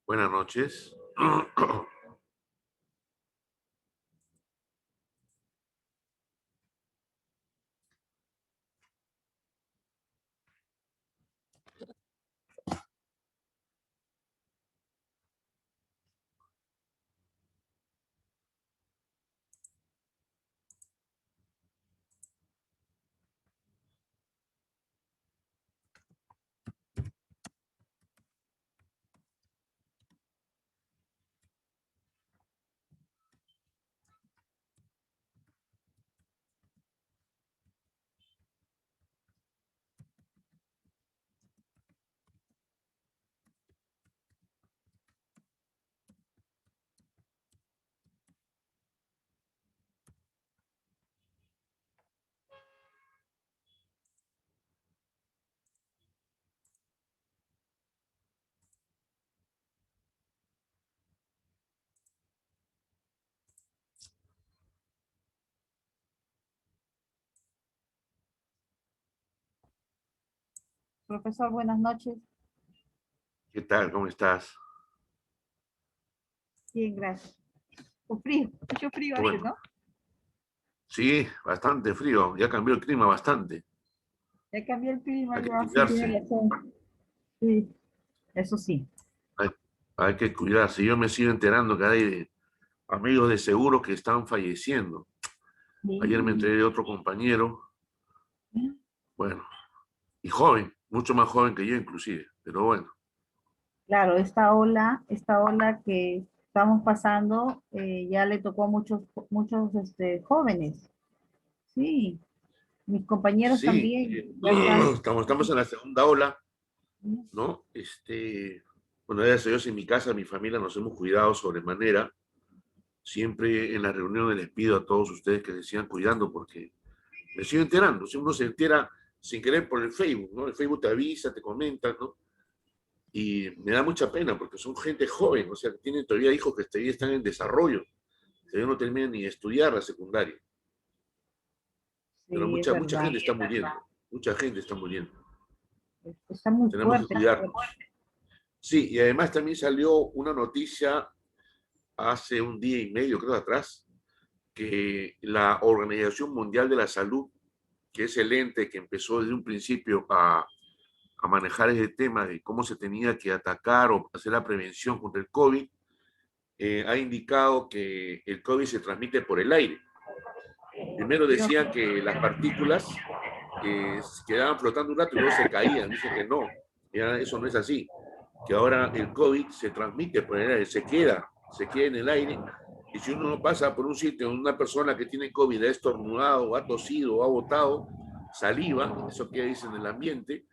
Buenas noches. Profesor, buenas noches. ¿Qué tal? ¿Cómo estás? Bien, gracias. Con frío, mucho frío hace, Bueno, ¿no? sí, bastante frío. Ya cambió el clima bastante. Ya cambió el clima, Hay que ya sí tiene cuidarse. razón. Sí, eso sí. Hay, hay que cuidarse. Yo me sigo enterando que hay amigos de seguro que están falleciendo. Ayer me Sí. enteré de otro compañero, bueno, y joven, mucho más joven que yo inclusive, pero bueno. Claro, esta ola que estamos pasando ya le tocó a muchos jóvenes. Sí, mis compañeros Sí, también ya están. estamos en la segunda ola, ¿no? Bueno, gracias a Dios en mi casa, mi familia nos hemos cuidado sobremanera. Siempre en las reuniones les pido a todos ustedes que se sigan cuidando porque me sigo enterando. Si uno se entera sin querer por el Facebook, ¿no? El Facebook te avisa, te comenta, ¿no? Y me da mucha pena porque son gente joven, o sea, que tienen todavía hijos que todavía están en desarrollo, que todavía no terminan ni de estudiar la secundaria. Pero Sí, es mucha verdad. gente está muriendo, mucha gente está muriendo. Está muy Tenemos que fuerte. cuidarnos. Sí, y además también salió una noticia hace un día y medio, creo, atrás, que la Organización Mundial de la Salud, que es el ente que empezó desde un principio a manejar ese tema de cómo se tenía que atacar o hacer la prevención contra el COVID, ha indicado que el COVID se transmite por el aire. Primero Dios, decían que las partículas quedaban flotando un rato y luego se caían. Dicen que no, ya eso no es así. Que ahora el COVID se transmite por el aire, se queda en el aire. Y si uno no pasa por un sitio donde una persona que tiene COVID ha estornudado, ha tosido, ha botado saliva, eso queda dice en el ambiente,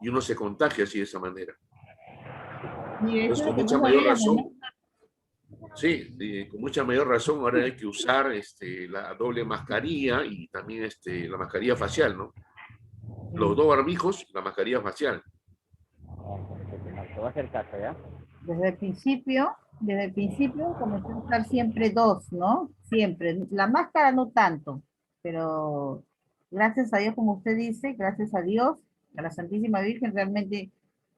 y uno se contagia así de esa manera. mire, eso Entonces, es lo con que no mucha mayor sabíamos, ¿no? razón, sí, con mucha mayor razón ahora hay que usar la doble mascarilla y también la mascarilla facial, ¿no? Los Sí. dos barbijos, la mascarilla facial. Te voy a hacer caso, ¿ya? Desde el principio comencé a usar siempre dos, ¿no? Siempre. La máscara no tanto, pero gracias a Dios, como usted dice, gracias a Dios, a la Santísima Virgen, realmente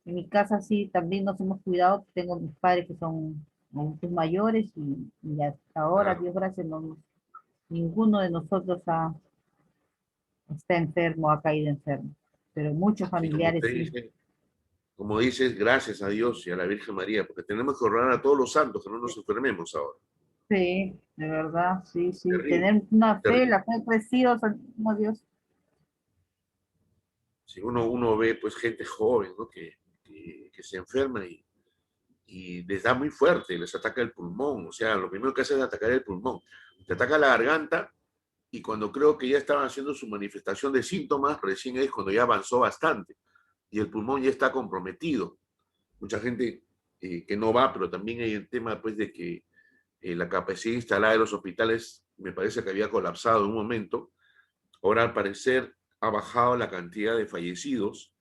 en mi casa sí también nos hemos cuidado. Tengo mis padres que son adultos mayores y hasta ahora, Claro. Dios gracias, ninguno de nosotros está enfermo, ha caído enfermo, pero muchos Sí, como familiares usted sí. dice, como dices, gracias a Dios y a la Virgen María, porque tenemos que orar a todos los santos que no nos enfermemos ahora. Sí, de verdad, sí, sí. Terrible, Tener una fe, terrible. la fe preciosa, Santísimo Dios. Si uno ve pues gente joven, ¿no? Que se enferma y les da muy fuerte, les ataca el pulmón, o sea, lo primero que hace es atacar el pulmón. Te ataca la garganta y cuando creo que ya estaban haciendo su manifestación de síntomas, recién es cuando ya avanzó bastante y el pulmón ya está comprometido. Mucha gente que no va, pero también hay el tema pues de que la capacidad instalada de los hospitales me parece que había colapsado en un momento. Ahora al parecer ha bajado la cantidad de fallecidos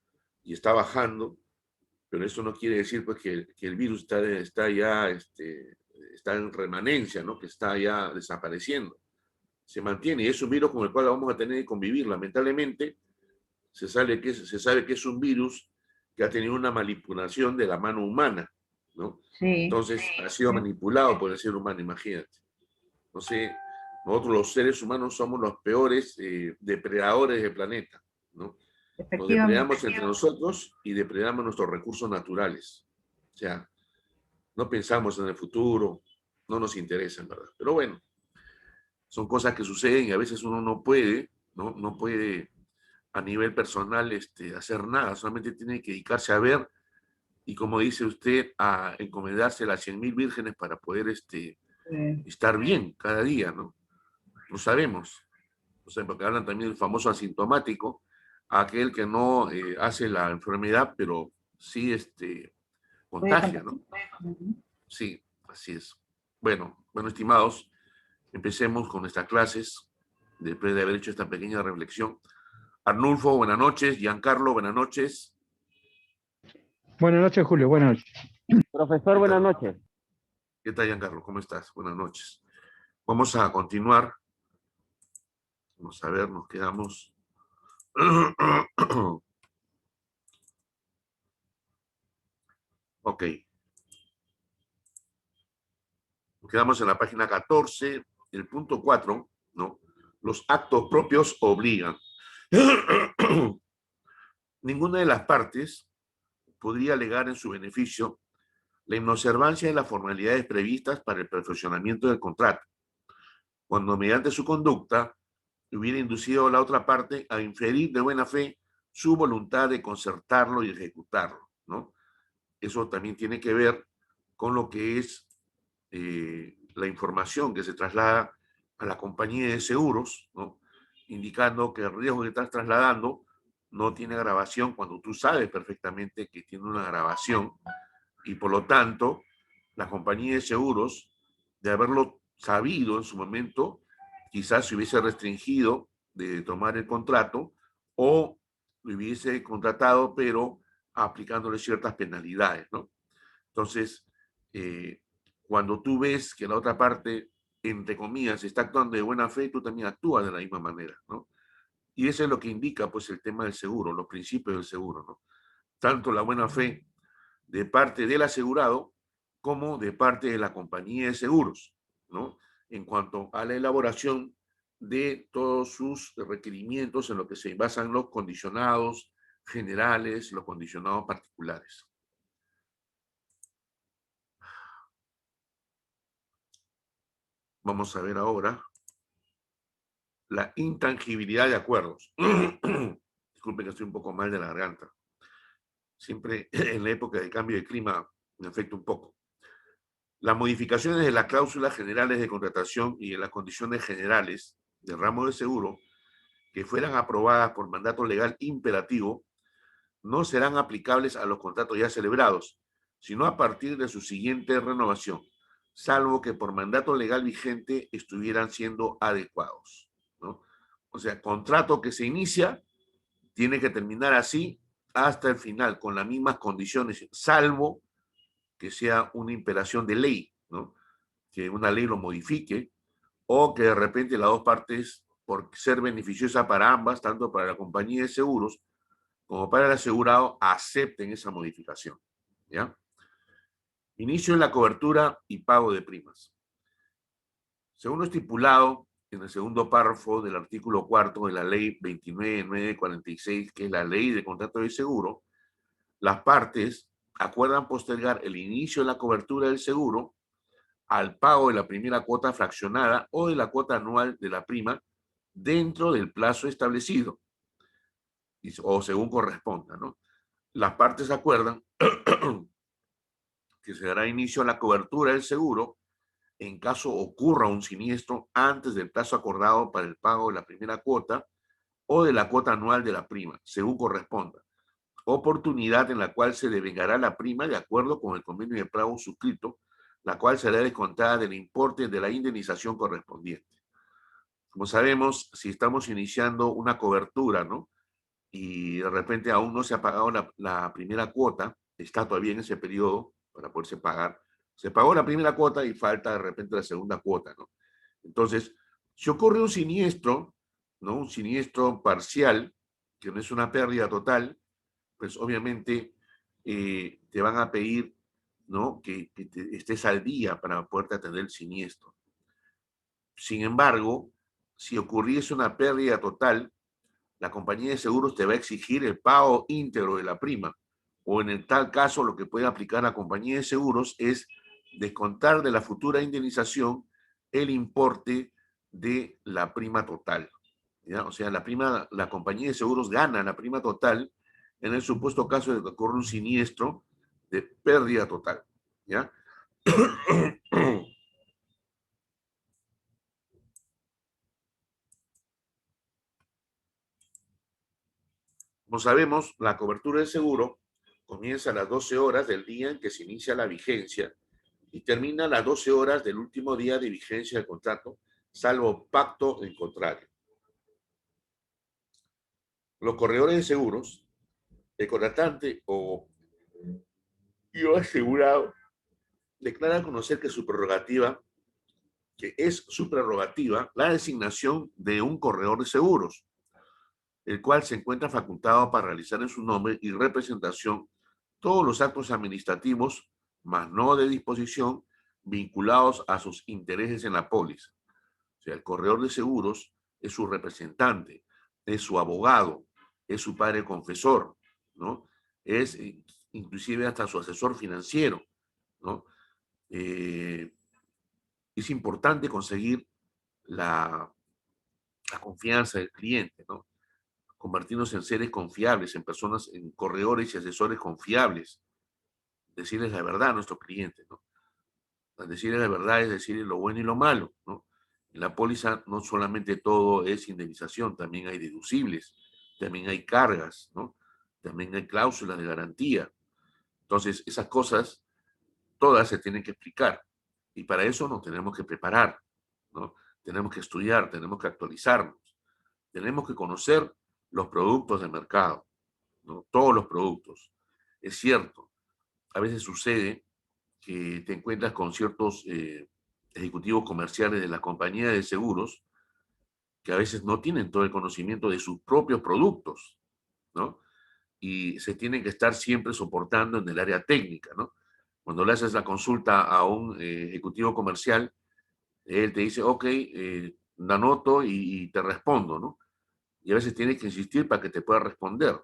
y está bajando, pero eso no quiere decir pues que el virus está ya está en remanencia, ¿no? Que está ya desapareciendo. Se mantiene y es un virus con el cual vamos a tener que convivir. Lamentablemente se sabe que es un virus que ha tenido una manipulación de la mano humana. ¿no? Sí. Entonces, ha sido manipulado por el ser humano, imagínate. Entonces, nosotros los seres humanos somos los peores depredadores del planeta, ¿no? Nos Efectivamente. depredamos entre nosotros y depredamos nuestros recursos naturales. O sea, no pensamos en el futuro, no nos interesa, en verdad. Pero bueno, son cosas que suceden y a veces uno no puede, ¿no? No puede a nivel personal hacer nada, solamente tiene que dedicarse a ver y, como dice usted, a encomendarse a las 100.000 vírgenes para poder estar bien cada día, ¿no? No sabemos, o sea, porque hablan también del famoso asintomático, aquel que no hace la enfermedad, pero sí Puede contagia, contar. ¿no? Ujú. Sí, así es. Bueno, estimados, empecemos con nuestras clases, después de haber hecho esta pequeña reflexión. Arnulfo, buenas noches. Giancarlo, buenas noches. Buenas noches, Julio. Buenas noches. Profesor, ¿Qué buenas tal? noches. ¿Qué tal, Giancarlo? ¿Cómo estás? Buenas noches. Vamos a continuar. Vamos a ver, nos quedamos. Ok. Nos quedamos en la página 14, el punto 4, ¿no? Los actos propios obligan. Ninguna de las partes podría alegar en su beneficio la inobservancia de las formalidades previstas para el perfeccionamiento del contrato, cuando mediante su conducta hubiera inducido a la otra parte a inferir de buena fe su voluntad de concertarlo y ejecutarlo, ¿no? Eso también tiene que ver con lo que es la información que se traslada a la compañía de seguros, ¿no? Indicando que el riesgo que estás trasladando no tiene grabación cuando tú sabes perfectamente que tiene una grabación, y por lo tanto la compañía de seguros, de haberlo sabido en su momento, quizás se hubiese restringido de tomar el contrato o lo hubiese contratado, pero aplicándole ciertas penalidades, ¿no? Entonces, cuando tú ves que la otra parte, entre comillas, está actuando de buena fe, tú también actúas de la misma manera, ¿no? Y eso es lo que indica, pues, el tema del seguro, los principios del seguro, ¿no? Tanto la buena fe de parte del asegurado como de parte de la compañía de seguros, ¿no? En cuanto a la elaboración de todos sus requerimientos en lo que se basan los condicionados generales, los condicionados particulares. Vamos a ver ahora la intangibilidad de acuerdos. Disculpen que estoy un poco mal de la garganta. Siempre en la época de cambio de clima me afecta un poco. Las modificaciones de las cláusulas generales de contratación y de las condiciones generales del ramo de seguro que fueran aprobadas por mandato legal imperativo no serán aplicables a los contratos ya celebrados, sino a partir de su siguiente renovación, salvo que por mandato legal vigente estuvieran siendo adecuados, ¿no? O sea, contrato que se inicia tiene que terminar así hasta el final, con las mismas condiciones, salvo que sea una imperación de ley, ¿no? Que una ley lo modifique, o que de repente las dos partes, por ser beneficiosa para ambas, tanto para la compañía de seguros como para el asegurado, acepten esa modificación, ¿ya? Inicio en la cobertura y pago de primas. Según lo estipulado en el segundo párrafo del artículo 4 de la ley 29.946, que es la ley de contrato de seguro, las partes acuerdan postergar el inicio de la cobertura del seguro al pago de la primera cuota fraccionada o de la cuota anual de la prima dentro del plazo establecido, o según corresponda, ¿no? Las partes acuerdan que se dará inicio a la cobertura del seguro en caso ocurra un siniestro antes del plazo acordado para el pago de la primera cuota o de la cuota anual de la prima, según corresponda. Oportunidad en la cual se devengará la prima de acuerdo con el convenio de pago suscrito, la cual será descontada del importe de la indemnización correspondiente. Como sabemos, si estamos iniciando una cobertura, ¿no? Y de repente aún no se ha pagado la primera cuota, está todavía en ese periodo para poderse pagar. Se pagó la primera cuota y falta de repente la segunda cuota, ¿no? Entonces, si ocurre un siniestro, ¿no? Un siniestro parcial, que no es una pérdida total, pues obviamente te van a pedir ¿no? Que estés al día para poderte atender el siniestro. Sin embargo, si ocurriese una pérdida total, la compañía de seguros te va a exigir el pago íntegro de la prima. O en el tal caso, lo que puede aplicar la compañía de seguros es descontar de la futura indemnización el importe de la prima total. ¿Ya? O sea, la compañía de seguros gana la prima total en el supuesto caso de que ocurra un siniestro de pérdida total. ¿Ya? Como sabemos, la cobertura de seguro comienza a las 12 horas del día en que se inicia la vigencia y termina a las 12 horas del último día de vigencia del contrato, salvo pacto en contrario. Los corredores de seguros, el contratante o yo asegurado, declara a conocer que es su prerrogativa la designación de un corredor de seguros, el cual se encuentra facultado para realizar en su nombre y representación todos los actos administrativos, mas no de disposición, vinculados a sus intereses en la póliza. O sea, el corredor de seguros es su representante, es su abogado, es su padre confesor, ¿no? Es inclusive hasta su asesor financiero, ¿no? Es importante conseguir la confianza del cliente, ¿no? Convertirnos en seres confiables, en personas, en corredores y asesores confiables, decirles la verdad a nuestros clientes, ¿no? Decirles la verdad es decirles lo bueno y lo malo, ¿no? En la póliza no solamente todo es indemnización, también hay deducibles, también hay cargas, ¿no? También hay cláusulas de garantía. Entonces, esas cosas todas se tienen que explicar y para eso nos tenemos que preparar, ¿no? Tenemos que estudiar, tenemos que actualizarnos, tenemos que conocer los productos del mercado, ¿no? Todos los productos. Es cierto, a veces sucede que te encuentras con ciertos ejecutivos comerciales de la compañía de seguros que a veces no tienen todo el conocimiento de sus propios productos, ¿no? Y se tienen que estar siempre soportando en el área técnica, ¿no? Cuando le haces la consulta a un ejecutivo comercial, él te dice, ok, la anoto y te respondo, ¿no? Y a veces tienes que insistir para que te pueda responder.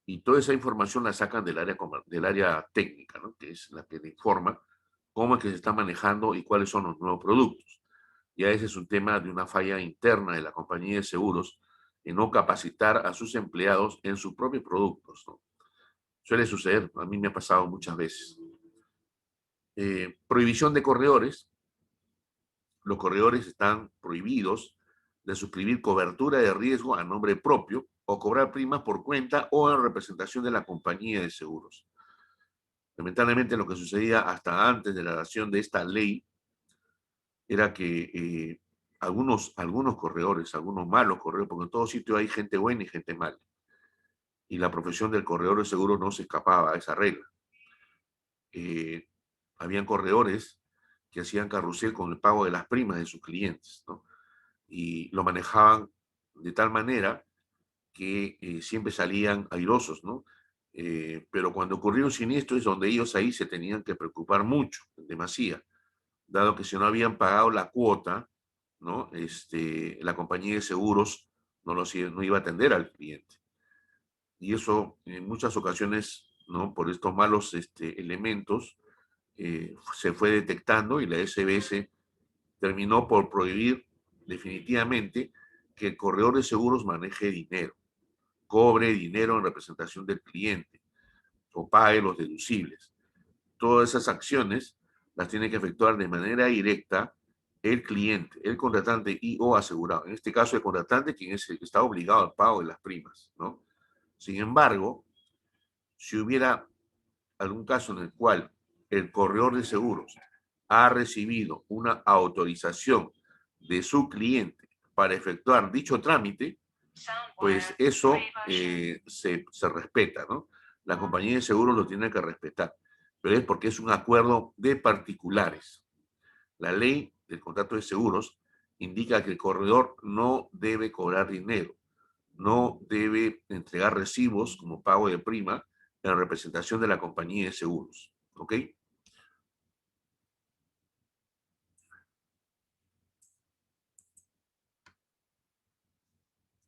Y toda esa información la sacan del área técnica, ¿no? Que es la que le informa cómo es que se está manejando y cuáles son los nuevos productos. Ya ese es un tema de una falla interna de la compañía de seguros en no capacitar a sus empleados en sus propios productos, ¿no? Suele suceder, a mí me ha pasado muchas veces. Prohibición de corredores. Los corredores están prohibidos de suscribir cobertura de riesgo a nombre propio o cobrar primas por cuenta o en representación de la compañía de seguros. Lamentablemente lo que sucedía hasta antes de la dación de esta ley era que algunos corredores, algunos malos corredores, porque en todo sitio hay gente buena y gente mala, y la profesión del corredor de seguros no se escapaba a esa regla. Habían corredores que hacían carrusel con el pago de las primas de sus clientes, ¿no? Y lo manejaban de tal manera que siempre salían airosos, ¿no? Pero cuando ocurrió un siniestro es donde ellos ahí se tenían que preocupar mucho, demasiado, dado que si no habían pagado la cuota, ¿no? La compañía de seguros no iba a atender al cliente. Y eso en muchas ocasiones, ¿no? Por estos malos elementos, se fue detectando y la SBS terminó por prohibir definitivamente que el corredor de seguros maneje dinero, cobre dinero en representación del cliente o pague los deducibles. Todas esas acciones las tiene que efectuar de manera directa el cliente, el contratante y o asegurado. En este caso, el contratante, quien es el que está obligado al pago de las primas, ¿no? Sin embargo, si hubiera algún caso en el cual el corredor de seguros ha recibido una autorización de su cliente para efectuar dicho trámite, pues eso se respeta, ¿no? La compañía de seguros lo tiene que respetar, pero es porque es un acuerdo de particulares. La ley del contrato de seguros indica que el corredor no debe cobrar dinero, no debe entregar recibos como pago de prima en representación de la compañía de seguros, ¿ok?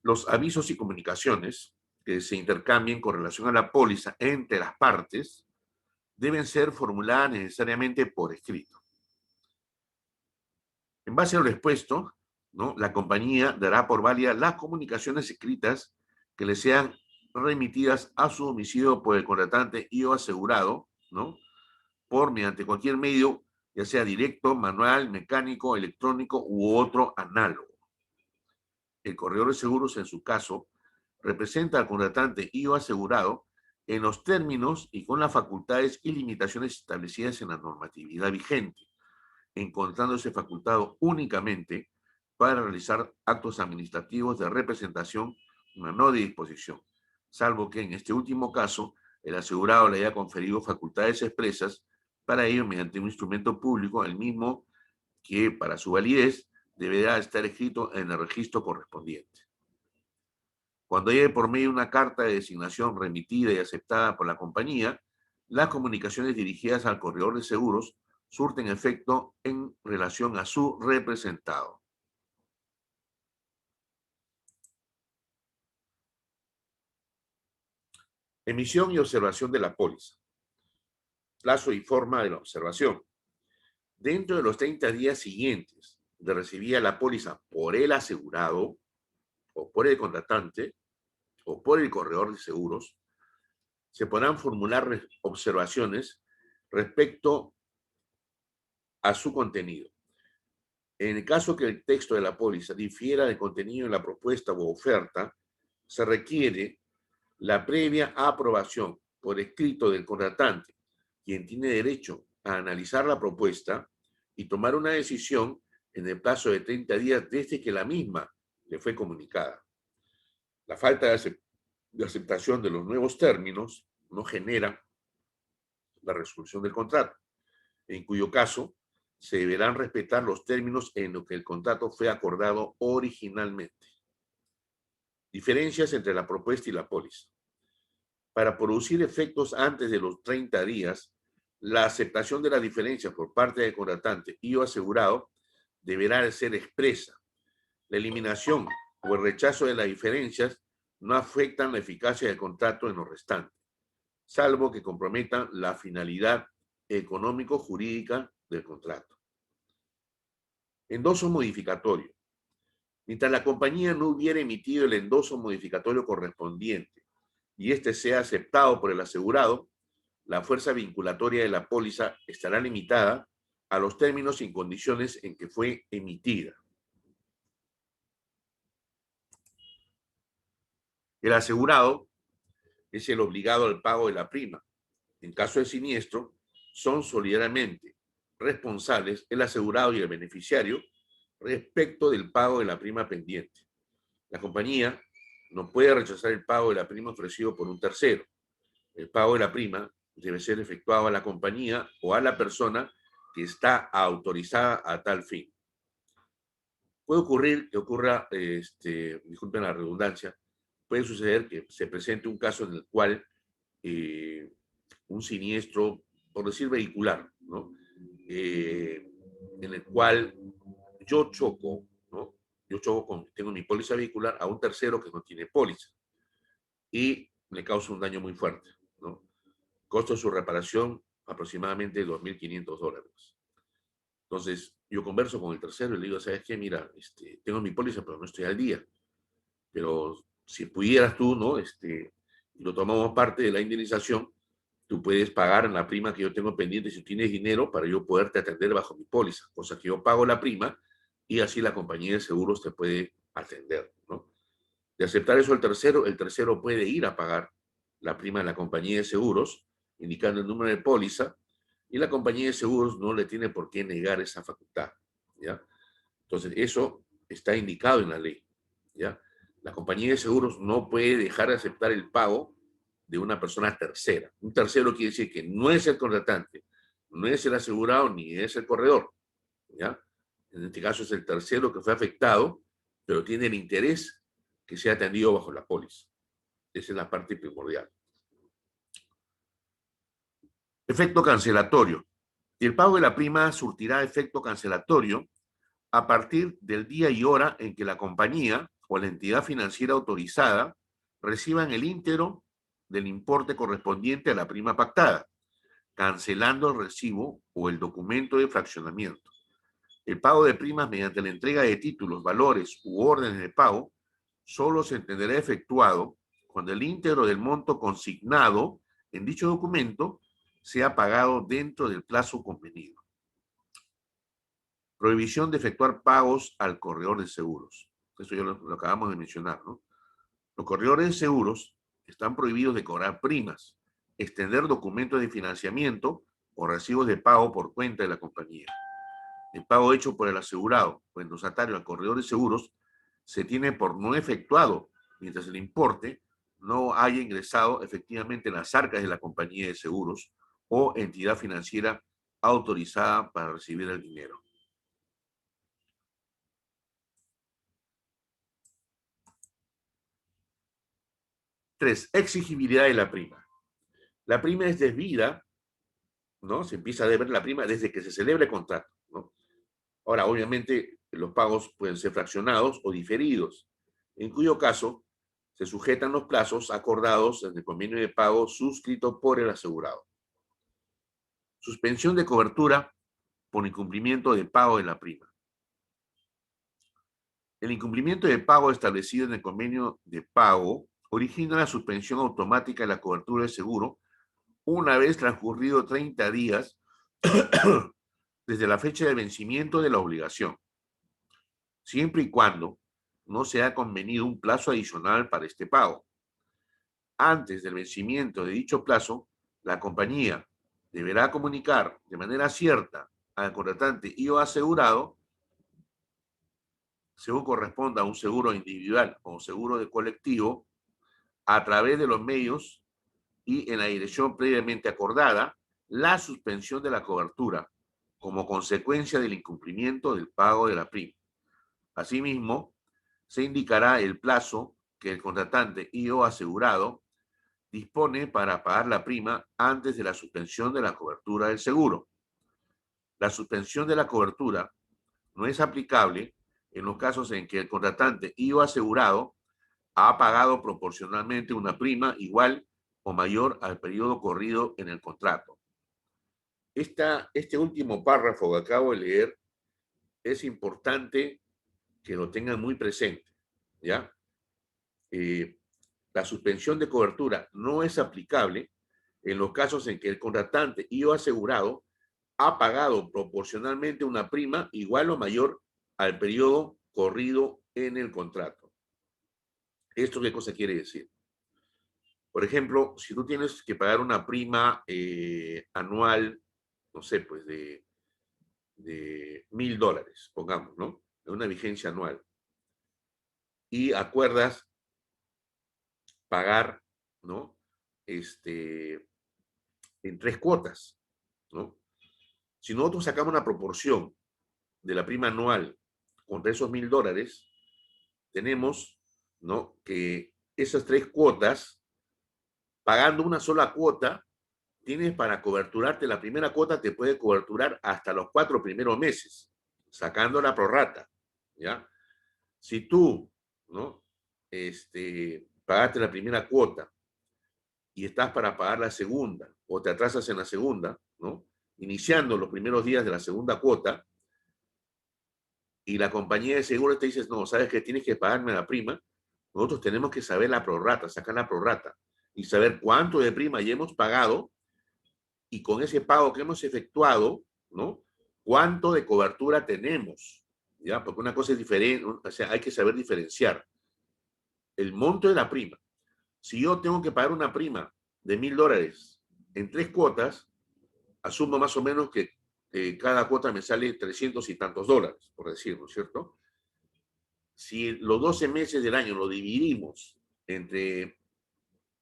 los avisos y comunicaciones que se intercambien con relación a la póliza entre las partes deben ser formuladas necesariamente por escrito. En base a lo expuesto, ¿no?, la compañía dará por válida las comunicaciones escritas que le sean remitidas a su domicilio por el contratante y o asegurado, ¿no?, mediante cualquier medio, ya sea directo, manual, mecánico, electrónico u otro análogo. El corredor de seguros, en su caso, representa al contratante y o asegurado en los términos y con las facultades y limitaciones establecidas en la normatividad vigente, encontrándose facultado únicamente para realizar actos administrativos de representación, no de disposición, salvo que en este último caso el asegurado le haya conferido facultades expresas para ello mediante un instrumento público, el mismo que para su validez deberá estar escrito en el registro correspondiente. Cuando haya por medio una carta de designación remitida y aceptada por la compañía, las comunicaciones dirigidas al corredor de seguros surten efecto en relación a su representado. Emisión y observación de la póliza. Plazo y forma de la observación. Dentro de los 30 días siguientes de recibir la póliza por el asegurado o por el contratante o por el corredor de seguros, se podrán formular observaciones respecto a su contenido. En el caso que el texto de la póliza difiera del contenido de la propuesta u oferta, se requiere la previa aprobación por escrito del contratante, quien tiene derecho a analizar la propuesta y tomar una decisión en el plazo de 30 días desde que la misma le fue comunicada. La falta de aceptación de los nuevos términos no genera la resolución del contrato, en cuyo caso se deberán respetar los términos en los que el contrato fue acordado originalmente. Diferencias entre la propuesta y la póliza. Para producir efectos antes de los 30 días, la aceptación de las diferencias por parte del contratante y o asegurado deberá de ser expresa. La eliminación o el rechazo de las diferencias no afectan la eficacia del contrato en lo restante, salvo que comprometan la finalidad económico-jurídica del contrato. Endoso modificatorio. Mientras la compañía no hubiera emitido el endoso modificatorio correspondiente y este sea aceptado por el asegurado, la fuerza vinculatoria de la póliza estará limitada a los términos y condiciones en que fue emitida. El asegurado es el obligado al pago de la prima. En caso de siniestro, son solidariamente responsables el asegurado y el beneficiario respecto del pago de la prima pendiente. La compañía no puede rechazar el pago de la prima ofrecido por un tercero. El pago de la prima debe ser efectuado a la compañía o a la persona que está autorizada a tal fin. Puede ocurrir que ocurra, disculpen la redundancia, puede suceder que se presente un caso en el cual un siniestro, por decir vehicular, ¿no?, en el cual yo choco, ¿no? Tengo mi póliza vehicular a un tercero que no tiene póliza y le causa un daño muy fuerte, ¿no? Costo de su reparación aproximadamente $2.500. Entonces, yo converso con el tercero y le digo, ¿sabes qué? Mira, tengo mi póliza, pero no estoy al día. Pero si pudieras tú, ¿no? Lo tomamos parte de la indemnización, tú puedes pagar la prima que yo tengo pendiente si tienes dinero para yo poderte atender bajo mi póliza, cosa que yo pago la prima y así la compañía de seguros te puede atender, ¿no? De aceptar eso el tercero puede ir a pagar la prima de la compañía de seguros, indicando el número de póliza, y la compañía de seguros no le tiene por qué negar esa facultad, ¿ya? Entonces, eso está indicado en la ley, ¿ya? La compañía de seguros no puede dejar de aceptar el pago de una persona tercera. Un tercero quiere decir que no es el contratante, no es el asegurado, ni es el corredor, ¿ya? En este caso es el tercero que fue afectado, pero tiene el interés que sea atendido bajo la póliza. Esa es la parte primordial. Efecto cancelatorio. El pago de la prima surtirá efecto cancelatorio a partir del día y hora en que la compañía o la entidad financiera autorizada reciban el íntegro del importe correspondiente a la prima pactada, cancelando el recibo o el documento de fraccionamiento. El pago de primas mediante la entrega de títulos, valores u órdenes de pago solo se entenderá efectuado cuando el íntegro del monto consignado en dicho documento sea pagado dentro del plazo convenido. Prohibición de efectuar pagos al corredor de seguros. Eso ya lo acabamos de mencionar, ¿no? Los corredores de seguros están prohibidos de cobrar primas, extender documentos de financiamiento o recibos de pago por cuenta de la compañía. El pago hecho por el asegurado o endosatario al corredor de seguros se tiene por no efectuado mientras el importe no haya ingresado efectivamente en las arcas de la compañía de seguros o entidad financiera autorizada para recibir el dinero. Tres, exigibilidad de la prima. La prima es debida, ¿no? Se empieza a deber la prima desde que se celebra el contrato, ¿no? Ahora, obviamente, los pagos pueden ser fraccionados o diferidos, en cuyo caso se sujetan los plazos acordados en el convenio de pago suscrito por el asegurado. Suspensión de cobertura por incumplimiento de pago de la prima. El incumplimiento de pago establecido en el convenio de pago origina la suspensión automática de la cobertura de seguro una vez transcurrido 30 días desde la fecha de vencimiento de la obligación, siempre y cuando no se ha convenido un plazo adicional para este pago. Antes del vencimiento de dicho plazo, la compañía deberá comunicar de manera cierta al contratante y o asegurado, según corresponda a un seguro individual o seguro de colectivo, a través de los medios y en la dirección previamente acordada, la suspensión de la cobertura como consecuencia del incumplimiento del pago de la prima. Asimismo, se indicará el plazo que el contratante y o asegurado dispone para pagar la prima antes de la suspensión de la cobertura del seguro. La suspensión de la cobertura no es aplicable en los casos en que el contratante y o asegurado ha pagado proporcionalmente una prima igual o mayor al periodo corrido en el contrato. Este último párrafo que acabo de leer es importante que lo tengan muy presente, ¿ya? La suspensión de cobertura no es aplicable en los casos en que el contratante y o asegurado ha pagado proporcionalmente una prima igual o mayor al periodo corrido en el contrato. ¿Esto qué cosa quiere decir? Por ejemplo, si tú tienes que pagar una prima anual, no sé, pues de $1,000, pongamos, ¿no? De una vigencia anual. Y acuerdas pagar, ¿no? En 3 cuotas, ¿no? Si nosotros sacamos una proporción de la prima anual contra esos $1,000, tenemos, ¿no? Que esas 3 cuotas, pagando una sola cuota, tienes para coberturarte, la primera cuota te puede coberturar hasta los 4 primeros meses, sacando la prorrata, ¿ya? Si tú, ¿no? Pagaste la primera cuota y estás para pagar la segunda, o te atrasas en la segunda, ¿no? Iniciando los primeros días de la segunda cuota, y la compañía de seguros te dice, no, sabes que tienes que pagarme la prima, nosotros tenemos que saber la prorrata, sacar la prorrata, y saber cuánto de prima ya hemos pagado, y con ese pago que hemos efectuado, ¿no? Cuánto de cobertura tenemos, ¿ya? Porque una cosa es diferente, o sea, hay que saber diferenciar el monto de la prima. Si yo tengo que pagar una prima de $1,000 en 3 cuotas, asumo más o menos que cada cuota me sale 300 y tantos dólares, por decirlo, ¿cierto? Si los 12 meses del año lo dividimos entre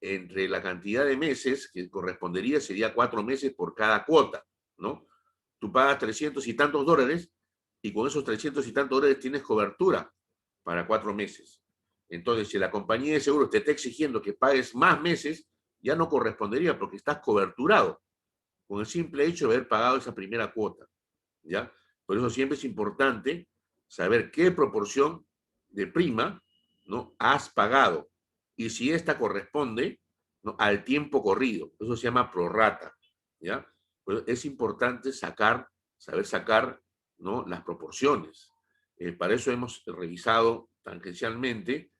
la cantidad de meses que correspondería, sería 4 meses por cada cuota, ¿no? Tú pagas 300 y tantos dólares y con esos 300 y tantos dólares tienes cobertura para 4 meses. Entonces, si la compañía de seguros te está exigiendo que pagues más meses, ya no correspondería porque estás coberturado con el simple hecho de haber pagado esa primera cuota, ¿ya? Por eso siempre es importante saber qué proporción de prima, ¿no? Has pagado. Y si esta corresponde, ¿no? Al tiempo corrido. Eso se llama prorrata, ¿ya? Pues es importante saber sacar, ¿no? Las proporciones. Para eso hemos revisado tangencialmente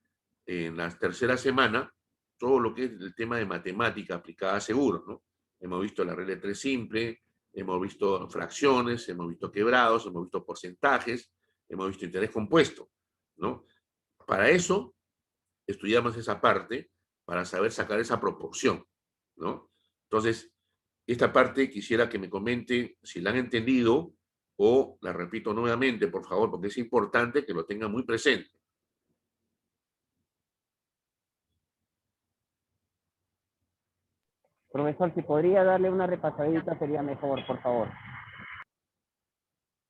en la tercera semana todo lo que es el tema de matemática aplicada a seguros, ¿no? Hemos visto la regla de 3 simple, hemos visto fracciones, hemos visto quebrados, hemos visto porcentajes, hemos visto interés compuesto, ¿no? Para eso estudiamos esa parte, para saber sacar esa proporción, ¿no? Entonces, esta parte quisiera que me comente si la han entendido o la repito nuevamente, por favor, porque es importante que lo tengan muy presente. Profesor, si podría darle una repasadita sería mejor, por favor.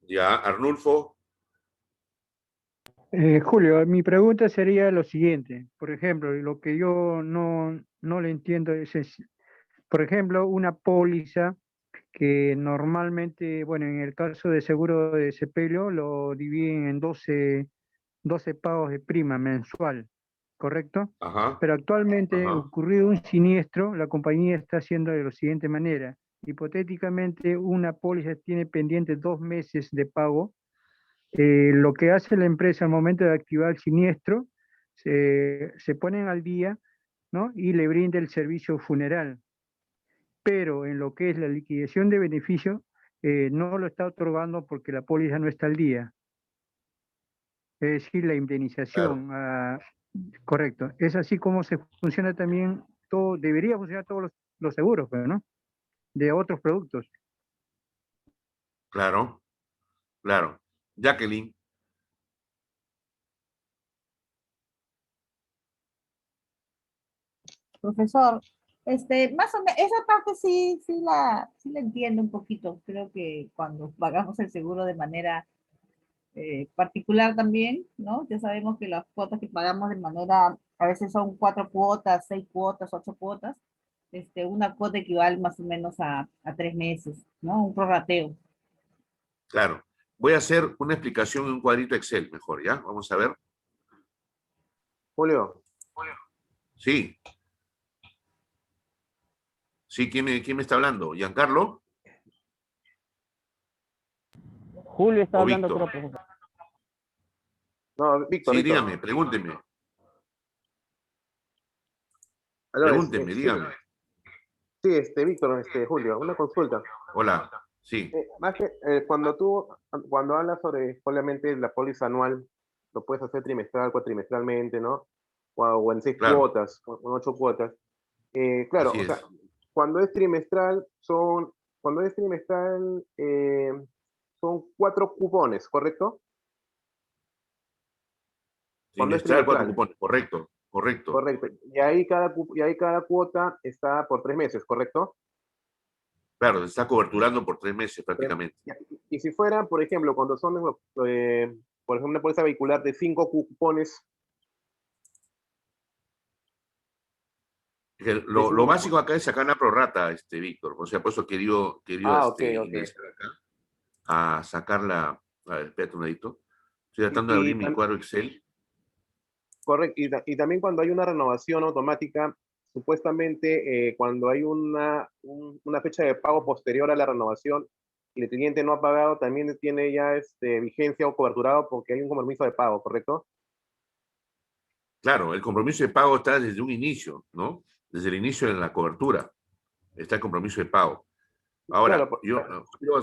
Ya, Arnulfo. Julio, mi pregunta sería lo siguiente. Por ejemplo, lo que yo no le entiendo es, por ejemplo, una póliza que normalmente, bueno, en el caso de seguro de sepelio, lo dividen en 12 pagos de prima mensual, ¿correcto? Ajá, Pero actualmente, ajá. ocurrido un siniestro, la compañía está haciendo de la siguiente manera. Hipotéticamente, una póliza tiene pendiente 2 meses de pago. Lo que hace la empresa al momento de activar el siniestro, se ponen al día, ¿no? Y le brinda el servicio funeral. Pero en lo que es la liquidación de beneficio, no lo está otorgando porque la póliza no está al día. Es decir, la Claro, indemnización, correcto. Es así como se funciona también todo, debería funcionar todos los seguros, pero ¿no? De otros productos. claro, claro. Jacqueline, Profesor, más o menos, esa parte sí la entiendo un poquito. Creo que cuando pagamos el seguro de manera particular también, ¿no? Ya sabemos que las cuotas que pagamos de manera, a veces son 4 cuotas, 6 cuotas, 8 cuotas. Una cuota equivale más o menos a 3 meses, ¿no? Un prorrateo. claro. Voy a hacer una explicación en un cuadrito Excel, mejor, ¿ya? Vamos a ver. Julio, Sí, sí, ¿quién me está hablando? ¿Giancarlo Julio está o hablando, Víctor? creo, profesor. no, Sí, Víctor. dígame, pregúnteme, Aló, pregúnteme, sí, dígame. sí, Víctor, Julio, una consulta. Hola, sí, Más que cuando hablas sobre, obviamente, la póliza anual, lo puedes hacer trimestral, cuatrimestralmente, ¿no? O en 6 claro, cuotas, o en 8 cuotas. Claro, así o sea, es. cuando es trimestral, cuando es trimestral, son 4 cupones, ¿correcto? Cuando es Trimestral, 4 trimestral, cupones, correcto, correcto. correcto. Y ahí cada cuota está por 3 meses, ¿correcto? Claro, se está coberturando por 3 meses prácticamente. Y si fuera, por ejemplo, cuando son, por ejemplo, una póliza vehicular de 5 cupones, Que de Lo 5 básico acá es sacar la prorrata, Víctor. O sea, por eso querido ok, ok. ingresar acá a sacar la. A ver, espérate un momento. Estoy Y, tratando de abrir y, mi cuadro Excel. correcto, y también cuando hay una renovación automática, supuestamente cuando hay una fecha de pago posterior a la renovación y el cliente no ha pagado, también tiene ya vigencia o coberturado porque hay un compromiso de pago, ¿correcto? Claro, el compromiso de pago está desde un inicio, ¿no? Desde el inicio de la cobertura está el compromiso de pago. Claro, Ahora, yo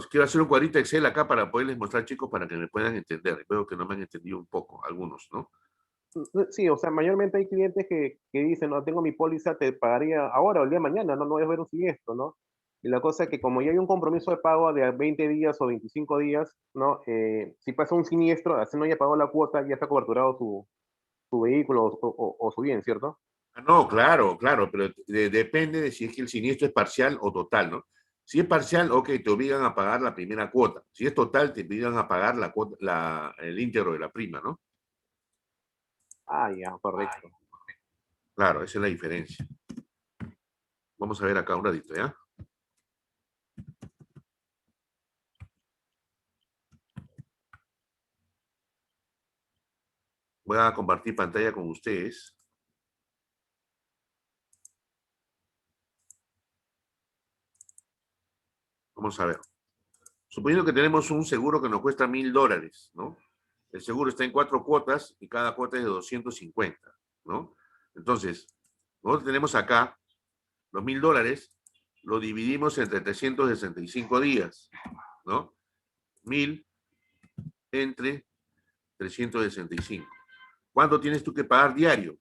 quiero hacer un cuadrito Excel acá para poderles mostrar, chicos, para que me puedan entender. Veo que no me han entendido un poco, algunos, ¿no? sí, o sea, mayormente hay clientes que dicen, no, tengo mi póliza, te pagaría ahora o el día de mañana, no voy a ver un siniestro, ¿no? Y la cosa es que como ya hay un compromiso de pago de 20 días o 25 días, ¿no? Si pasa un siniestro, así no haya pagado la cuota, ya está coberturado su vehículo o su bien, ¿cierto? Ah, no, claro, claro, pero depende de si es que el siniestro es parcial o total, ¿no? Si es parcial, ok, te obligan a pagar la primera cuota. Si es total, te obligan a pagar el íntegro de la prima, ¿no? Ah, ya, correcto. Claro, esa es la diferencia. Vamos a ver acá un ratito, ¿ya? Voy a compartir pantalla con ustedes. Vamos a ver. Suponiendo que tenemos un seguro que nos cuesta $1000, ¿no? El seguro está en 4 cuotas y cada cuota es de 250, ¿no? Entonces, nosotros tenemos acá los $1000, lo dividimos entre 365 días, ¿no? 1000 entre 365. ¿Cuánto tienes tú que pagar diario?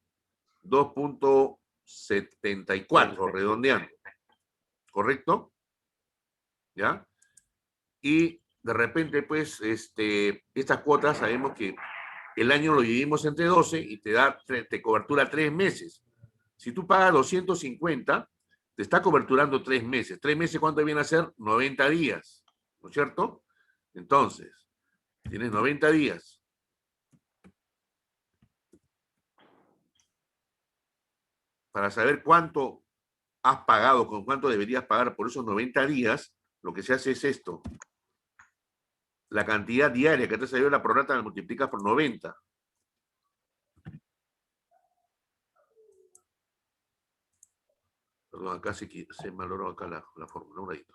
2.74, redondeando. ¿Correcto? ¿Ya? Y de repente, pues, estas cuotas sabemos que el año lo dividimos entre 12 y te cobertura 3 meses. Si tú pagas 250, te está coberturando 3 meses. 3 meses, ¿cuánto viene a ser? 90 días, ¿no es cierto? Entonces, tienes 90 días. Para saber cuánto has pagado, con cuánto deberías pagar por esos 90 días, lo que se hace es esto. La cantidad diaria que te salió la prorrata la multiplicas por 90. Perdón, acá se malogró acá la fórmula, un ratito.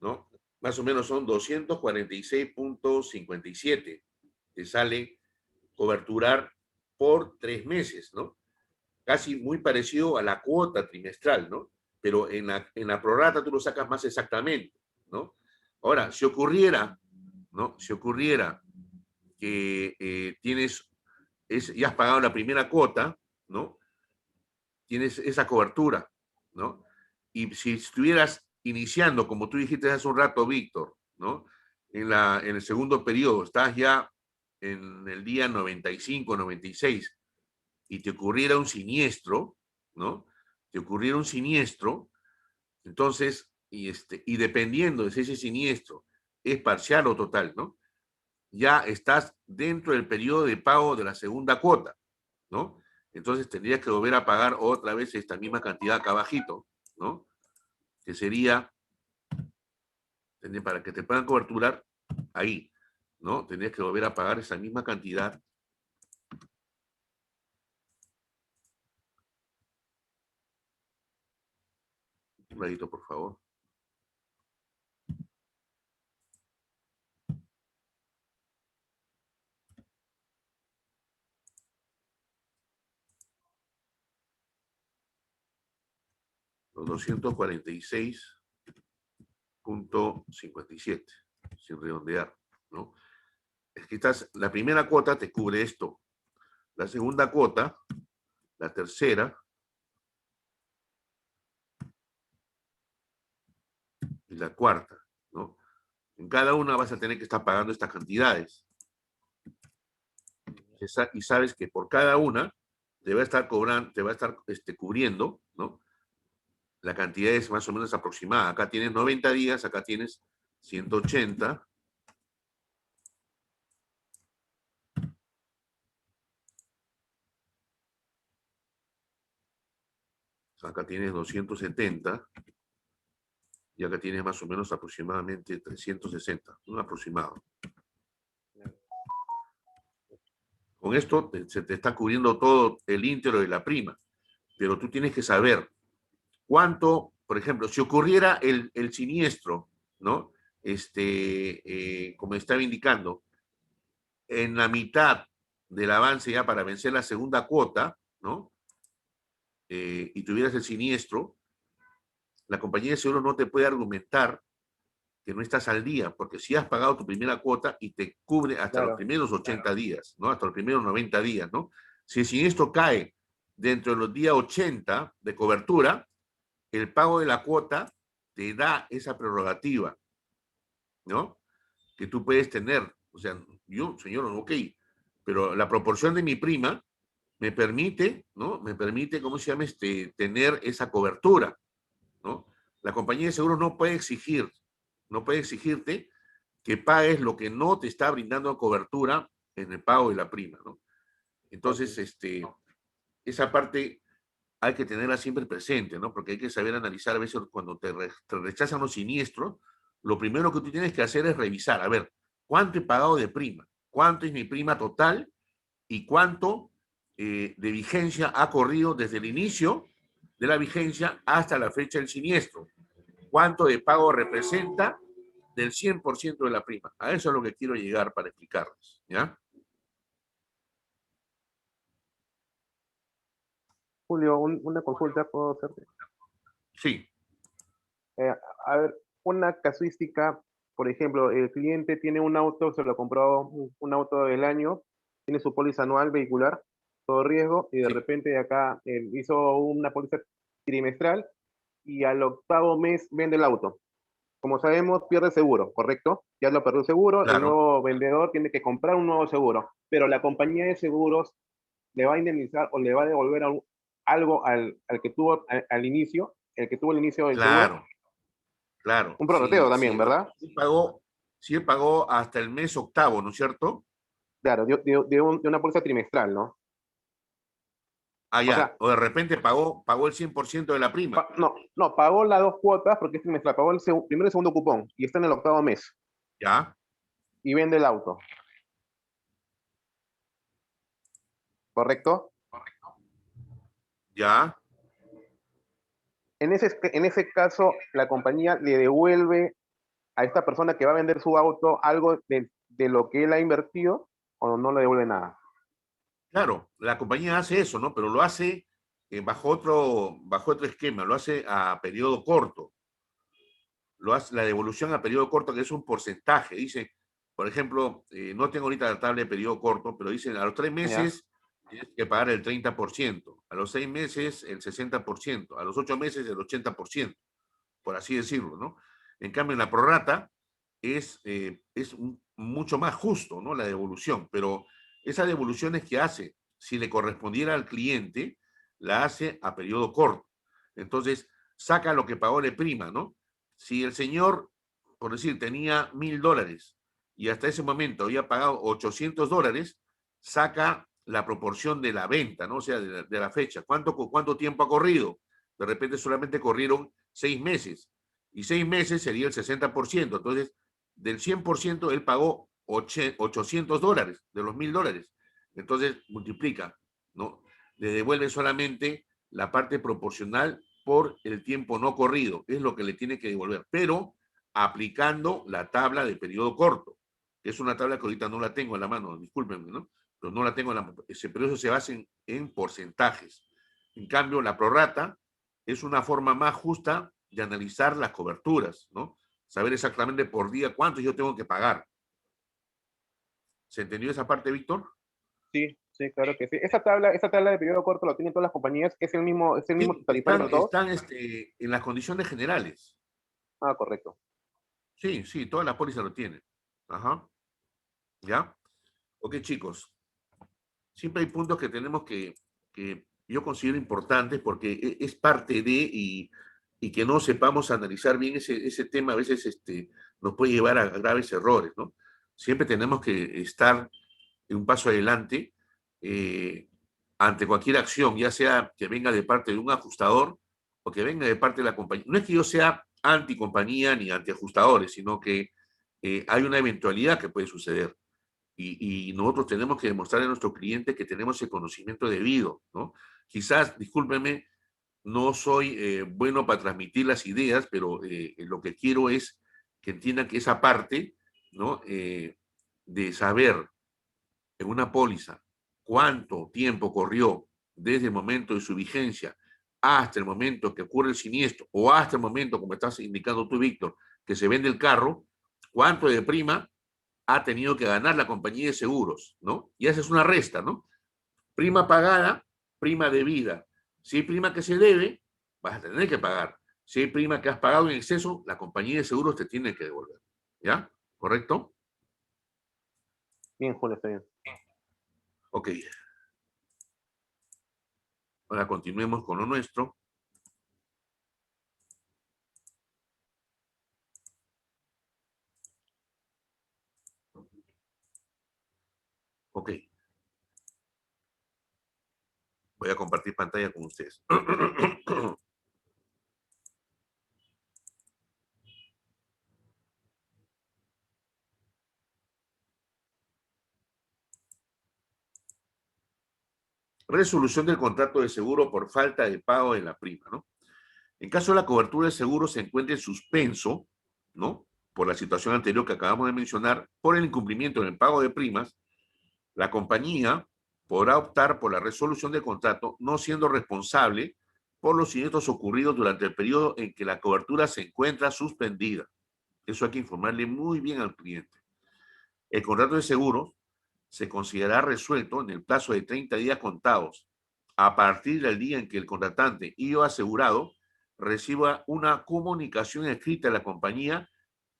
¿No? Más o menos son 246.57 que sale coberturar por 3 meses, ¿no? Casi muy parecido a la cuota trimestral, ¿no? Pero en la prorrata tú lo sacas más exactamente, ¿no? Ahora, si ocurriera, ¿no? Si ocurriera que ya has pagado la primera cuota, ¿no? Tienes esa cobertura, ¿no? Y si estuvieras iniciando, como tú dijiste hace un rato, Víctor, ¿no? En el segundo periodo, estás ya en el día 95, 96, y te ocurriera un siniestro, ¿no? Te ocurriera un siniestro, entonces, y dependiendo de si ese siniestro es parcial o total, ¿no? Ya estás dentro del periodo de pago de la segunda cuota, ¿no? Entonces tendrías que volver a pagar otra vez esta misma cantidad acá abajito, ¿no? Que sería, para que te puedan coberturar, ahí, ¿no? Tendrías que volver a pagar esa misma cantidad. Un ladito, por favor. Los 246.57, sin redondear, ¿no? Es que la primera cuota te cubre esto. La segunda cuota, la tercera y la cuarta, ¿no? En cada una vas a tener que estar pagando estas cantidades. Y sabes que por cada una te va a estar cobrando, te va a estar cubriendo, ¿no? La cantidad es más o menos aproximada. Acá tienes 90 días, acá tienes 180. Acá tienes 270. Y acá tienes más o menos aproximadamente 360. Un aproximado. Con esto se te está cubriendo todo el íntegro de la prima. Pero tú tienes que saber cuánto, por ejemplo, si ocurriera el siniestro, ¿no? Como estaba indicando, en la mitad del avance ya para vencer la segunda cuota, ¿no? Y tuvieras el siniestro, la compañía de seguro no te puede argumentar que no estás al día, porque si has pagado tu primera cuota y te cubre hasta los primeros 80 días, ¿no? Hasta los primeros 90 días, ¿no? Si el siniestro cae dentro de los días 80 de cobertura, el pago de la cuota te da esa prerrogativa, ¿no? Que tú puedes tener. O sea, yo, señor, ok, pero la proporción de mi prima, me permite, ¿no? Me permite, ¿cómo se llama? Tener esa cobertura, ¿no? La compañía de seguros no puede exigirte que pagues lo que no te está brindando cobertura en el pago de la prima, ¿no? Entonces, esa parte hay que tenerla siempre presente, ¿no? Porque hay que saber analizar a veces cuando te rechazan los siniestros, lo primero que tú tienes que hacer es revisar, a ver, ¿cuánto he pagado de prima? ¿Cuánto es mi prima total? ¿Y cuánto de vigencia ha corrido desde el inicio de la vigencia hasta la fecha del siniestro? ¿Cuánto de pago representa del 100% de la prima? A eso es lo que quiero llegar para explicarles, ¿ya? Julio, una consulta puedo hacerte. Sí, A ver, una casuística, por ejemplo, el cliente tiene un auto, se lo compró un auto del año, tiene su póliza anual vehicular, todo riesgo, y de sí, repente acá hizo una póliza trimestral y al octavo mes vende el auto. Como sabemos, pierde seguro, ¿correcto? Ya lo perdió el seguro, el claro, nuevo vendedor tiene que comprar un nuevo seguro, pero la compañía de seguros le va a indemnizar o le va a devolver algo al que tuvo al inicio, el que tuvo el inicio del seguro. claro, claro. Un prorrateo también, ¿verdad? Sí pagó hasta el mes octavo, ¿no es cierto? Claro, de una póliza trimestral, ¿no? Ah, O ya. sea, O de repente pagó el 100% de la prima. no, pagó las dos cuotas porque es trimestral, pagó el primero y segundo cupón y está en el octavo mes ¿Ya? y vende el auto, ¿correcto? ¿Ya? En ese caso, la compañía le devuelve a esta persona que va a vender su auto algo de lo que él ha invertido o no le devuelve nada. Claro, la compañía hace eso, ¿no? Pero lo hace bajo otro esquema, lo hace a periodo corto. Lo hace la devolución a periodo corto, que es un porcentaje. Dice, por ejemplo, no tengo ahorita la tabla de periodo corto, pero dicen a los 3 ¿Ya? meses tienes que pagar el 30%, a los 6 meses el 60%, a los 8 meses el 80%, por así decirlo, ¿no? En cambio, en la prorrata es mucho más justo, ¿no? La devolución, pero esa devolución es que hace, si le correspondiera al cliente, la hace a periodo corto. Entonces, saca lo que pagó de prima, ¿no? Si el señor, por decir, tenía $1,000 y hasta ese momento había pagado $800, saca la proporción de la venta, ¿no? O sea, de la fecha. ¿Cuánto tiempo ha corrido? De repente solamente corrieron 6 meses y 6 meses sería el 60%. Entonces, del 100% él pagó $800 de los $1,000. Entonces, multiplica, ¿no? Le devuelve solamente la parte proporcional por el tiempo no corrido. Es lo que le tiene que devolver, pero aplicando la tabla de periodo corto, que es una tabla que ahorita no la tengo en la mano, discúlpenme, ¿no? Pero no la tengo en la mano. Pero eso se basa en porcentajes. En cambio, la prorrata es una forma más justa de analizar las coberturas, ¿no? Saber exactamente por día cuánto yo tengo que pagar. ¿Se entendió esa parte, Víctor? Sí, sí, claro que sí. Esa tabla de periodo corto lo tienen todas las compañías, es el mismo Sí, tarifario para todos. están en las condiciones generales. Ah, correcto. Sí, sí, todas las pólizas lo tienen. Ajá. ¿Ya? Ok, chicos. Siempre hay puntos que tenemos que yo considero importantes porque es parte de y que no sepamos analizar bien ese tema a veces nos puede llevar a graves errores, ¿no? Siempre tenemos que estar un paso adelante eh, ante cualquier acción, ya sea que venga de parte de un ajustador o que venga de parte de la compañía. No es que yo sea anticompañía ni antiajustadores, sino que hay una eventualidad que puede suceder. Y nosotros tenemos que demostrar a nuestro cliente que tenemos el conocimiento debido, ¿no? Quizás, discúlpeme, no soy bueno para transmitir las ideas, pero lo que quiero es que entiendan que esa parte, ¿no? De saber en una póliza cuánto tiempo corrió desde el momento de su vigencia hasta el momento que ocurre el siniestro o hasta el momento, como estás indicando tú, Víctor, que se vende el carro, cuánto de prima ha tenido que ganar la compañía de seguros, ¿no? Y esa es una resta, ¿no? Prima pagada, prima debida. Si hay prima que se debe, vas a tener que pagar. Si hay prima que has pagado en exceso, la compañía de seguros te tiene que devolver. ¿Ya? ¿Correcto? Bien, Julio, está bien. Ok. Ahora continuemos con lo nuestro. Ok. Voy a compartir pantalla con ustedes. Resolución del contrato de seguro por falta de pago de la prima, ¿no? En caso de la cobertura de seguro se encuentre en suspenso, ¿no? Por la situación anterior que acabamos de mencionar, por el incumplimiento en el pago de primas, la compañía podrá optar por la resolución del contrato, no siendo responsable por los siniestros ocurridos durante el periodo en que la cobertura se encuentra suspendida. Eso hay que informarle muy bien al cliente. El contrato de seguros se considerará resuelto en el plazo de 30 días contados a partir del día en que el contratante y o asegurado reciba una comunicación escrita de la compañía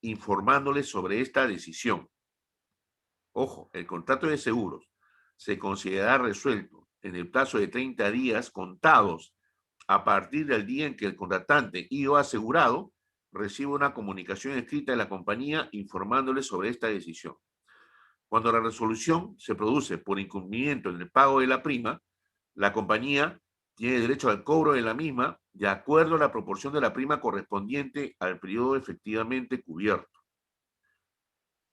informándole sobre esta decisión. Ojo, el contrato de seguros se considerará resuelto en el plazo de 30 días contados a partir del día en que el contratante y o asegurado reciba una comunicación escrita de la compañía informándole sobre esta decisión. Cuando la resolución se produce por incumplimiento en el pago de la prima, la compañía tiene derecho al cobro de la misma de acuerdo a la proporción de la prima correspondiente al periodo efectivamente cubierto.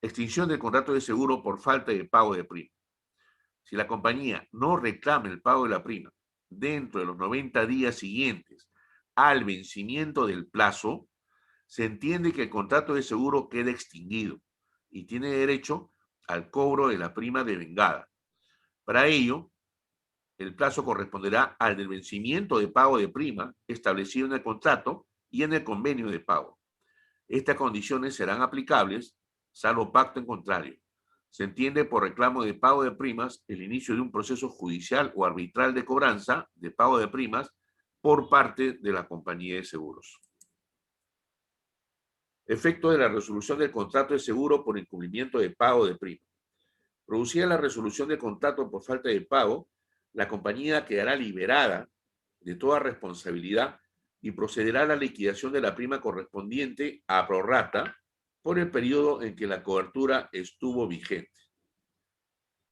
Extinción del contrato de seguro por falta de pago de prima. Si la compañía no reclama el pago de la prima dentro de los 90 días siguientes al vencimiento del plazo, se entiende que el contrato de seguro queda extinguido y tiene derecho al cobro de la prima devengada. Para ello, el plazo corresponderá al del vencimiento de pago de prima establecido en el contrato y en el convenio de pago. Estas condiciones serán aplicables, salvo pacto en contrario. Se entiende por reclamo de pago de primas el inicio de un proceso judicial o arbitral de cobranza de pago de primas por parte de la compañía de seguros. Efecto de la resolución del contrato de seguro por incumplimiento de pago de prima. Producida la resolución del contrato por falta de pago, la compañía quedará liberada de toda responsabilidad y procederá a la liquidación de la prima correspondiente a prorrata por el periodo en que la cobertura estuvo vigente.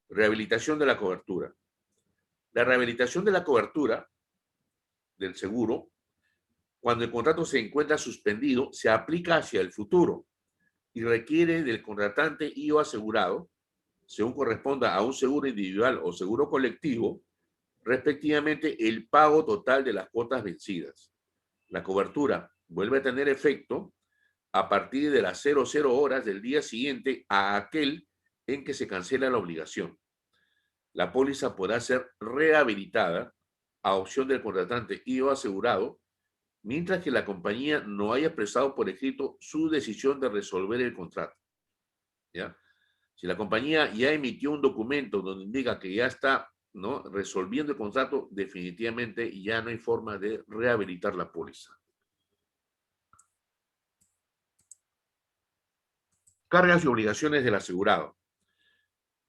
Rehabilitación de la cobertura. La rehabilitación de la cobertura del seguro, cuando el contrato se encuentra suspendido, se aplica hacia el futuro y requiere del contratante y o asegurado, según corresponda a un seguro individual o seguro colectivo, respectivamente el pago total de las cuotas vencidas. La cobertura vuelve a tener efecto a partir de las 00 horas del día siguiente a aquel en que se cancela la obligación. La póliza podrá ser rehabilitada a opción del contratante y o asegurado, mientras que la compañía no haya expresado por escrito su decisión de resolver el contrato. ¿Ya? Si la compañía ya emitió un documento donde indica que ya está, ¿no?, resolviendo el contrato, definitivamente ya no hay forma de rehabilitar la póliza. Cargas y obligaciones del asegurado.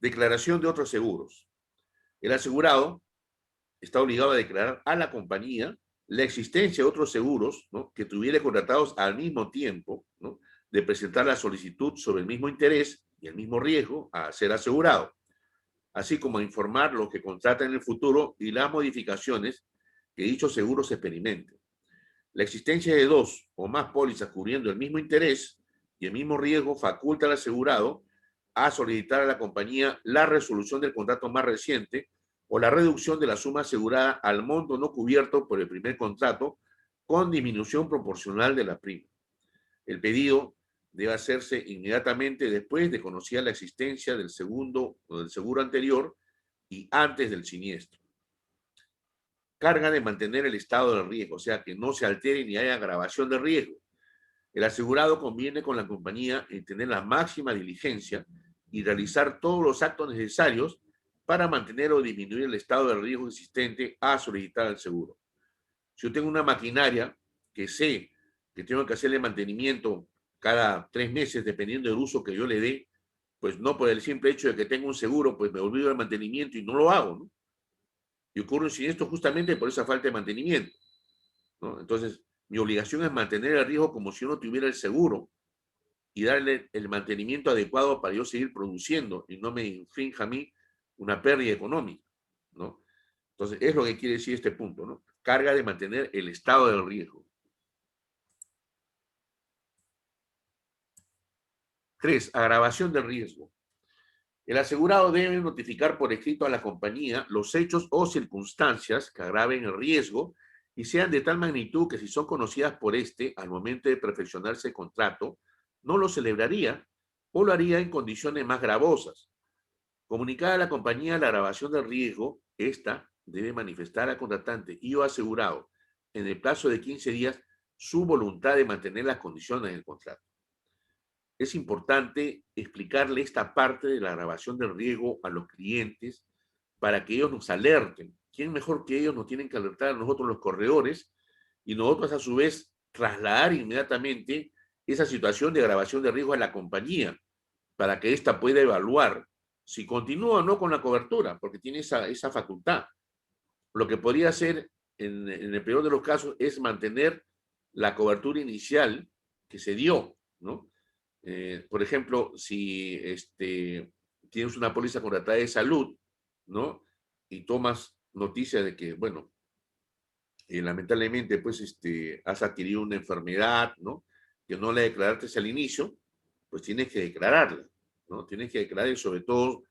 Declaración de otros seguros. El asegurado está obligado a declarar a la compañía la existencia de otros seguros, ¿no?, que tuviera contratados al mismo tiempo, ¿no?, de presentar la solicitud sobre el mismo interés y el mismo riesgo a ser asegurado, así como informar lo que contrata en el futuro y las modificaciones que dichos seguros experimenten. La existencia de dos o más pólizas cubriendo el mismo interés y el mismo riesgo faculta al asegurado a solicitar a la compañía la resolución del contrato más reciente o la reducción de la suma asegurada al monto no cubierto por el primer contrato con disminución proporcional de la prima. El pedido debe hacerse inmediatamente después de conocida la existencia del segundo o del seguro anterior y antes del siniestro. Carga de mantener el estado del riesgo, o sea, que no se altere ni haya agravación de riesgo. El asegurado conviene con la compañía en tener la máxima diligencia y realizar todos los actos necesarios para mantener o disminuir el estado de riesgo existente a solicitar el seguro. Si yo tengo una maquinaria que sé que tengo que hacerle mantenimiento cada 3 meses, dependiendo del uso que yo le dé, pues no por el simple hecho de que tengo un seguro, pues me olvido del mantenimiento y no lo hago, ¿no? y ocurre un siniestro justamente por esa falta de mantenimiento, ¿no? Entonces, mi obligación es mantener el riesgo como si uno tuviera el seguro y darle el mantenimiento adecuado para yo seguir produciendo y no me infrinja a mí una pérdida económica, ¿no? Entonces, es lo que quiere decir este punto, ¿no? Carga de mantener el estado del riesgo. 3. Agravación del riesgo. El asegurado debe notificar por escrito a la compañía los hechos o circunstancias que agraven el riesgo y sean de tal magnitud que si son conocidas por este al momento de perfeccionarse el contrato, no lo celebraría o lo haría en condiciones más gravosas. Comunicada a la compañía la agravación del riesgo, esta debe manifestar al contratante y o asegurado en el plazo de 15 días su voluntad de mantener las condiciones del contrato. Es importante explicarle esta parte de la agravación del riesgo a los clientes para que ellos nos alerten. ¿Quién mejor que ellos nos tienen que alertar a nosotros los corredores y nosotros a su vez trasladar inmediatamente esa situación de agravación de riesgo a la compañía para que ésta pueda evaluar si continúa o no con la cobertura, porque tiene esa facultad. Lo que podría hacer en el peor de los casos es mantener la cobertura inicial que se dio, ¿no? Por ejemplo, si tienes una póliza contratada de salud, ¿no? Y tomas noticia de que, bueno, lamentablemente, pues, has adquirido una enfermedad, ¿no? Que no la declaraste al inicio, pues tienes que declararla, ¿no? Tienes que declarar y sobre todo,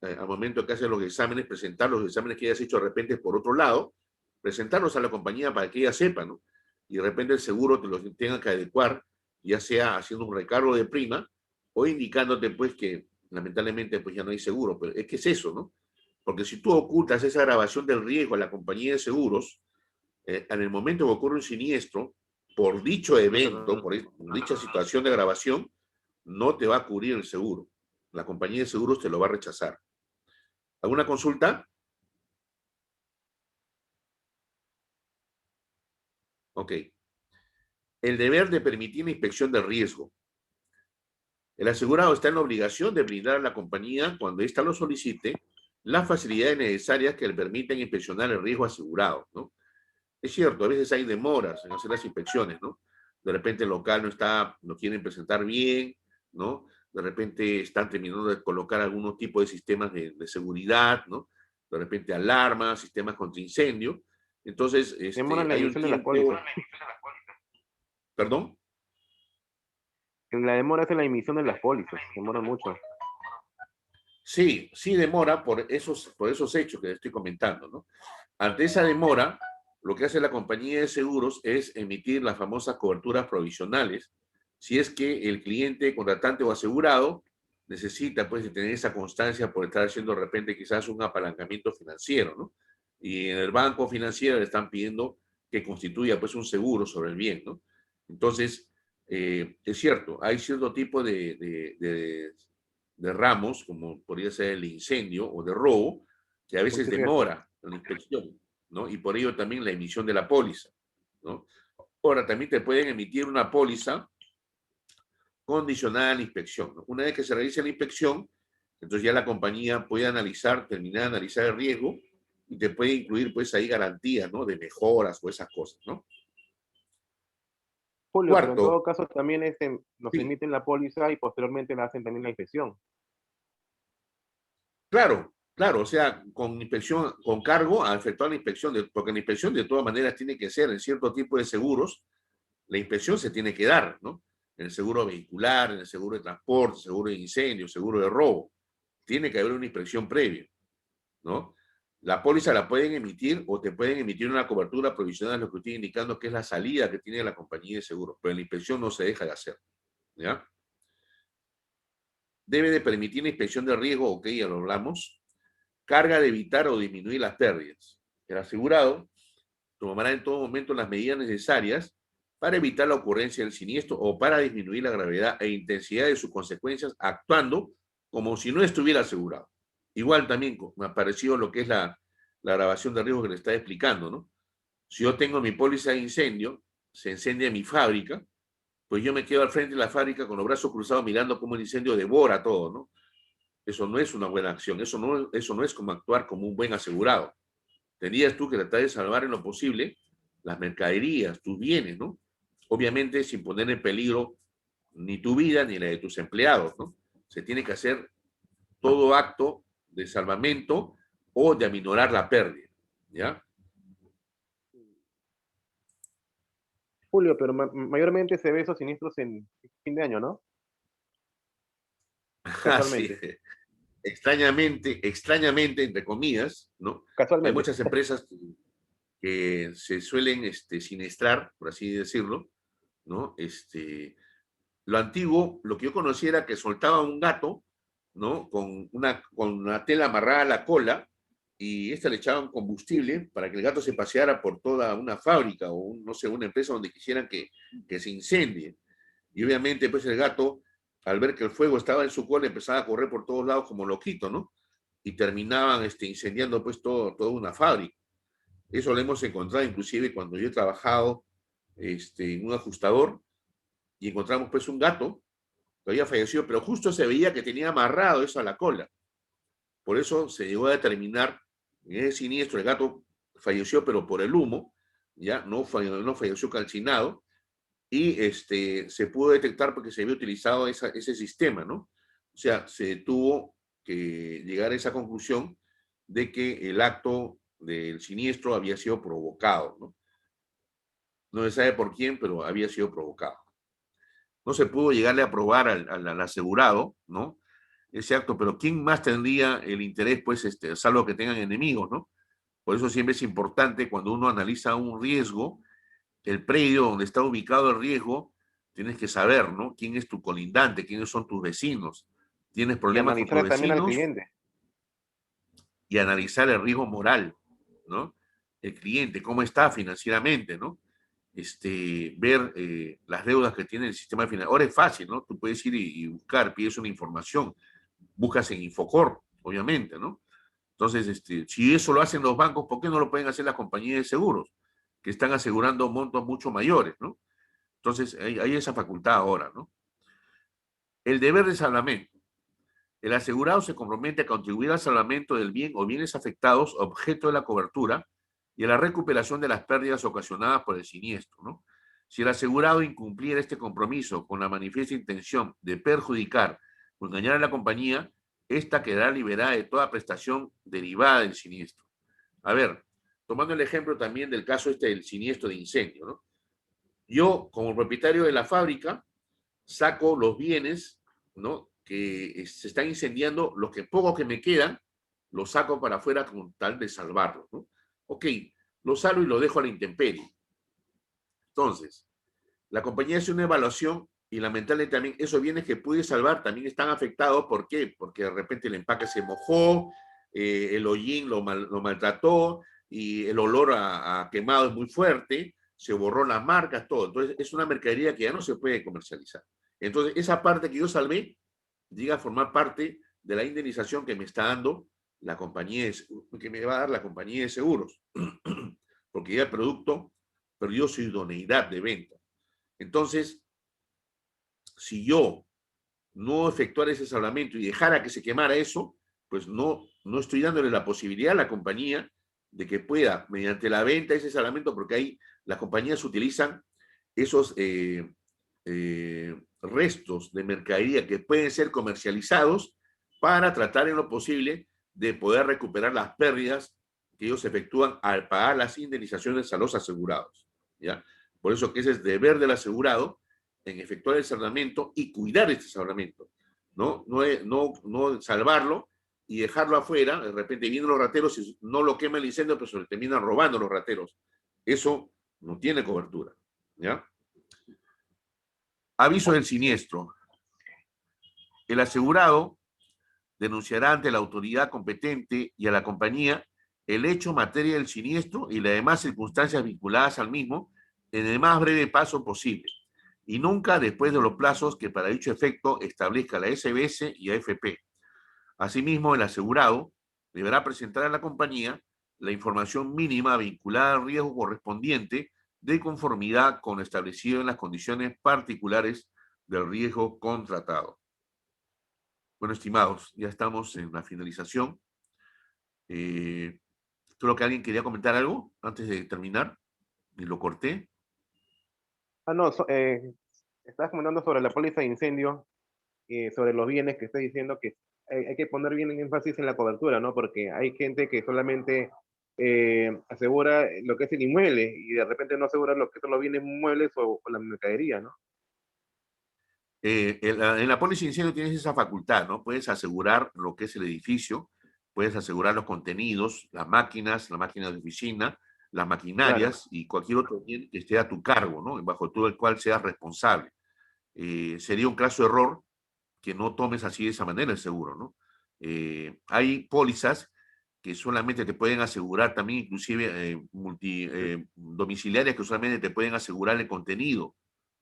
al momento que haces los exámenes, presentar los exámenes que hayas hecho de repente por otro lado, presentarlos a la compañía para que ella sepa, ¿no? Y de repente el seguro te los tenga que adecuar, ya sea haciendo un recargo de prima o indicándote, pues, que lamentablemente, pues, ya no hay seguro. Pero es que es eso, ¿no? Porque si tú ocultas esa grabación del riesgo a la compañía de seguros, en el momento que ocurre un siniestro, por dicho evento, por dicha situación de grabación, no te va a cubrir el seguro. La compañía de seguros te lo va a rechazar. ¿Alguna consulta? Ok. El deber de permitir la inspección del riesgo. El asegurado está en la obligación de brindar a la compañía, cuando ésta lo solicite, las facilidades necesarias que le permitan inspeccionar el riesgo asegurado, ¿no? Es cierto, a veces hay demoras en hacer las inspecciones, ¿no? De repente el local no quieren presentar bien, ¿no? De repente están terminando de colocar algún tipo de sistemas de seguridad, ¿no? De repente alarmas, sistemas contra incendio. Entonces, Demoran la hay un emisión de las tiempo... pólizas. ¿Perdón? La demora es en la emisión de las pólizas, demora mucho. Sí, sí demora por esos hechos que estoy comentando, ¿no? Ante esa demora, lo que hace la compañía de seguros es emitir las famosas coberturas provisionales, si es que el cliente, contratante o asegurado necesita, pues, de tener esa constancia por estar haciendo de repente quizás un apalancamiento financiero, ¿no? Y en el banco financiero le están pidiendo que constituya, pues, un seguro sobre el bien, ¿no? Entonces, es cierto, hay cierto tipo de ramos, como podría ser el incendio o de robo, que a veces demora la inspección, ¿no? Y por ello también la emisión de la póliza, ¿no? Ahora, también te pueden emitir una póliza condicionada a la inspección, ¿no? Una vez que se realice la inspección, entonces ya la compañía puede terminar de analizar el riesgo y te puede incluir, pues, ahí garantías, ¿no? De mejoras o esas cosas, ¿no? Julio, pero en Cuarto, todo caso también nos sí, emiten la póliza y posteriormente le hacen también la inspección. claro, claro, o sea, con inspección, con cargo a efectuar la inspección, porque la inspección de todas maneras tiene que ser en cierto tipo de seguros, la inspección se tiene que dar, ¿no? En el seguro vehicular, en el seguro de transporte, seguro de incendio, seguro de robo. Tiene que haber una inspección previa, ¿no? La póliza la pueden emitir o te pueden emitir una cobertura provisional, lo que estoy indicando que es la salida que tiene la compañía de seguros, pero la inspección no se deja de hacer, ¿ya? Debe de permitir la inspección de riesgo, ok, ya lo hablamos. Carga de evitar o disminuir las pérdidas. El asegurado tomará en todo momento las medidas necesarias para evitar la ocurrencia del siniestro o para disminuir la gravedad e intensidad de sus consecuencias, actuando como si no estuviera asegurado. Igual también me ha parecido lo que es la grabación de riesgo que le está explicando, ¿no? Si yo tengo mi póliza de incendio, se incendia mi fábrica, pues yo me quedo al frente de la fábrica con los brazos cruzados mirando cómo el incendio devora todo, ¿no? Eso no es una buena acción, eso no es como actuar como un buen asegurado, Tendrías tú que tratar de salvar en lo posible las mercaderías, tus bienes, ¿no? Obviamente sin poner en peligro ni tu vida ni la de tus empleados, ¿no? Se tiene que hacer todo acto de salvamento o de aminorar la pérdida, ¿ya? Julio, pero mayormente se ve esos siniestros en fin de año, ¿no? Sí. Casualmente. Extrañamente, entre comillas, ¿no? Hay Casualmente. muchas empresas que se suelen siniestrar, por así decirlo, ¿no? Lo antiguo, lo que yo conocía era que soltaba un gato, ¿no? Con una tela amarrada a la cola y esta le echaban combustible para que el gato se paseara por toda una fábrica o, no sé, una empresa donde quisieran que se incendie. Y obviamente, pues el gato, al ver que el fuego estaba en su cola, empezaba a correr por todos lados como loquito, ¿no? Y terminaban incendiando pues toda una fábrica. Eso lo hemos encontrado inclusive cuando yo he trabajado en un ajustador y encontramos pues un gato que había fallecido, pero justo se veía que tenía amarrado eso a la cola. Por eso se llegó a determinar en ese siniestro, el gato falleció pero por el humo, ya no falleció calcinado, y se pudo detectar porque se había utilizado ese sistema, ¿no? O sea, se tuvo que llegar a esa conclusión de que el acto del siniestro había sido provocado, ¿no? No se sabe por quién, pero había sido provocado. No se pudo llegarle a probar al asegurado, ¿no? Ese acto, pero ¿quién más tendría el interés, pues, salvo que tengan enemigos, ¿no? Por eso siempre es importante cuando uno analiza un riesgo, el predio donde está ubicado el riesgo, tienes que saber, ¿no? ¿Quién es tu colindante? ¿Quiénes son tus vecinos? ¿Tienes Y problemas con tus analizar también al vecinos? cliente. Y analizar el riesgo moral, ¿no? El cliente, cómo está financieramente, ¿no? Ver las deudas que tiene el sistema financiero. Ahora es fácil, ¿no? Tú puedes ir y buscar, pides una información, buscas en Infocor, obviamente, ¿no? Entonces, si eso lo hacen los bancos, ¿por qué no lo pueden hacer las compañías de seguros? Que están asegurando montos mucho mayores, ¿no? Entonces, hay esa facultad ahora, ¿no? El deber de salvamento. El asegurado se compromete a contribuir al salvamento del bien o bienes afectados, objeto de la cobertura, y a la recuperación de las pérdidas ocasionadas por el siniestro, ¿no? Si el asegurado incumpliera este compromiso con la manifiesta intención de perjudicar o engañar a la compañía, esta quedará liberada de toda prestación derivada del siniestro. A ver, tomando el ejemplo también del caso del siniestro de incendio, ¿no? Yo, como propietario de la fábrica, saco los bienes, ¿no? Que se están incendiando, los que pocos que me quedan, los saco para afuera con tal de salvarlos, ¿no? Ok, lo salvo y lo dejo a la intemperie. Entonces, la compañía hace una evaluación y lamentablemente también esos bienes que pude salvar también están afectados. ¿Por qué? Porque de repente el empaque se mojó, el hollín lo maltrató y el olor a quemado es muy fuerte, se borró las marcas, todo. Entonces es una mercadería que ya no se puede comercializar. Entonces esa parte que yo salvé llega a formar parte de la indemnización que me está dando la compañía, que me va a dar la compañía de seguros, porque ya el producto perdió su idoneidad de venta. Entonces, si yo no efectuara ese salvamento y dejara que se quemara eso, pues no estoy dándole la posibilidad a la compañía de que pueda, mediante la venta de ese salvamento, porque ahí las compañías utilizan esos restos de mercadería que pueden ser comercializados para tratar en lo posible de poder recuperar las pérdidas que ellos efectúan al pagar las indemnizaciones a los asegurados, ¿ya? Por eso que ese es deber del asegurado en efectuar el salvamento y cuidar este salvamento, ¿no? No salvarlo y dejarlo afuera. De repente vienen los rateros y no lo quema el incendio, pero se lo terminan robando los rateros. Eso no tiene cobertura, ¿ya? Aviso del siniestro. El asegurado denunciará ante la autoridad competente y a la compañía el hecho materia del siniestro y las demás circunstancias vinculadas al mismo en el más breve plazo posible, y nunca después de los plazos que para dicho efecto establezca la SBS y AFP. Asimismo, el asegurado deberá presentar a la compañía la información mínima vinculada al riesgo correspondiente de conformidad con lo establecido en las condiciones particulares del riesgo contratado. Bueno, estimados, ya estamos en la finalización. Creo que alguien quería comentar algo antes de terminar y lo corté. Ah, no, estabas comentando sobre la póliza de incendio, sobre los bienes que estoy diciendo que hay que poner bien énfasis en la cobertura, ¿no? Porque hay gente que solamente asegura lo que es el inmueble y de repente no asegura lo que son los bienes muebles o la mercadería, ¿no? En la póliza de incendio tienes esa facultad, ¿no? Puedes asegurar lo que es el edificio, puedes asegurar los contenidos, las máquinas de oficina, las maquinarias y cualquier otro bien que esté a tu cargo, ¿no? Bajo todo el cual seas responsable. Sería un caso error que no tomes así de esa manera el seguro, ¿no? Hay pólizas que solamente te pueden asegurar también, inclusive domiciliarias que solamente te pueden asegurar el contenido,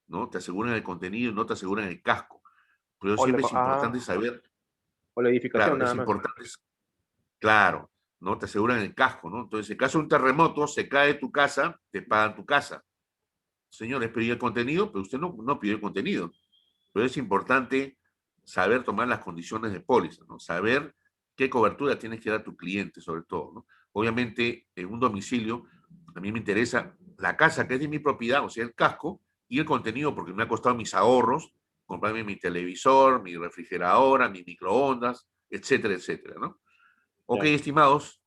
¿no? Te aseguran el contenido y no te aseguran el casco. Pero O la, siempre es importante saber, o la edificación claro, es nada más. importante, claro, ¿no? Te aseguran el casco, ¿no? Entonces, en caso de un terremoto, se cae tu casa, te pagan tu casa. Señores, pedí el contenido, pero usted no pidió el contenido. Pero es importante saber tomar las condiciones de póliza, ¿no? Saber qué cobertura tienes que dar a tu cliente, sobre todo, ¿no? Obviamente, en un domicilio, a mí me interesa la casa que es de mi propiedad, o sea, el casco, y el contenido, porque me ha costado mis ahorros, comprarme mi televisor, mi refrigeradora, mi microondas, etcétera, etcétera, ¿no? Ok, Ya. estimados,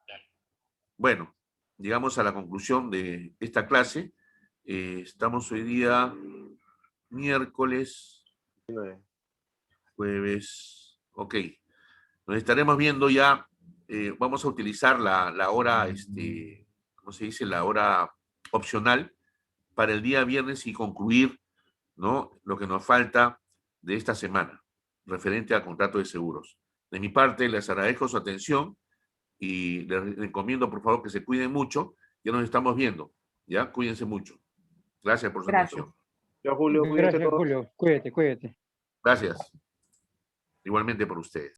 bueno, llegamos a la conclusión de esta clase. Estamos hoy día miércoles, jueves, ok. Nos estaremos viendo ya, vamos a utilizar la hora, ¿cómo se dice? La hora opcional para el día viernes y concluir, ¿no? Lo que nos falta de esta semana, referente al contrato de seguros. De mi parte, les agradezco su atención y les recomiendo, por favor, que se cuiden mucho. Ya nos estamos viendo, ¿ya? Cuídense mucho. Gracias por su Gracias. atención. Ya, Julio, cuídense Gracias, todos. Julio. Cuídate, cuídate. Gracias. Igualmente por ustedes.